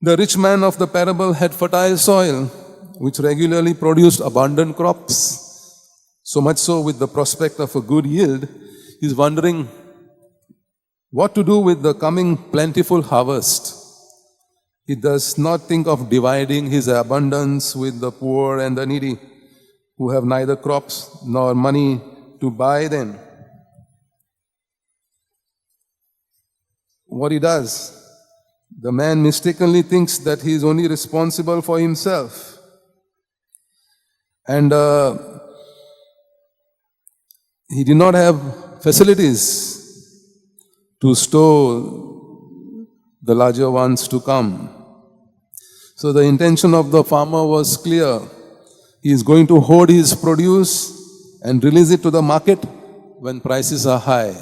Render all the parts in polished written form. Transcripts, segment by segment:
The rich man of the parable had fertile soil, which regularly produced abundant crops. So much so, with the prospect of a good yield, he's wondering what to do with the coming plentiful harvest. He does not think of dividing his abundance with the poor and the needy, who have neither crops nor money to buy them. What he does, the man mistakenly thinks that he is only responsible for himself. And he did not have facilities to store the larger ones to come. So the intention of the farmer was clear. He is going to hoard his produce and release it to the market when prices are high.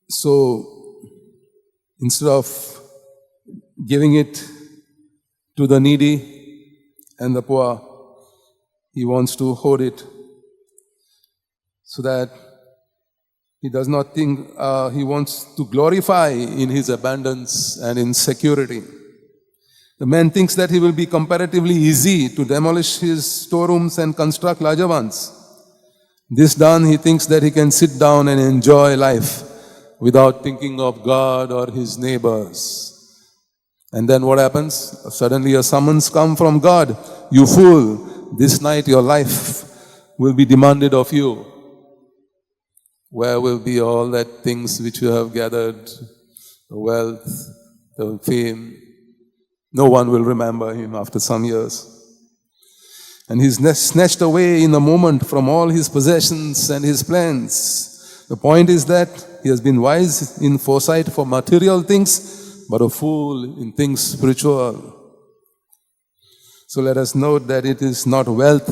So instead of giving it to the needy and the poor, he wants to hoard it so that he does not think, he wants to glorify in his abundance and in security. The man thinks that he will be comparatively easy to demolish his storerooms and construct larger ones. This done, he thinks that he can sit down and enjoy life without thinking of God or his neighbors. And then what happens? Suddenly a summons comes from God. You fool, this night your life will be demanded of you. Where will be all that things which you have gathered, the wealth, the fame? No one will remember him after some years. And he's snatched away in a moment from all his possessions and his plans. The point is that he has been wise in foresight for material things, but a fool in things spiritual. So let us note that it is not wealth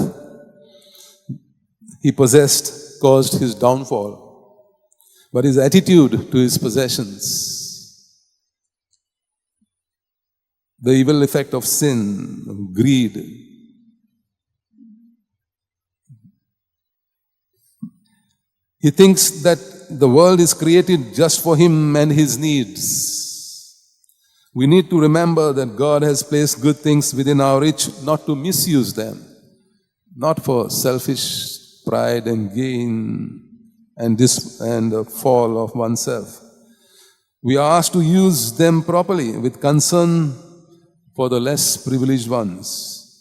he possessed caused his downfall, but his attitude to his possessions. The evil effect of sin, of greed. He thinks that the world is created just for him and his needs. We need to remember that God has placed good things within our reach, not to misuse them, not for selfish pride and gain and the fall of oneself. We are asked to use them properly with concern for the less privileged ones.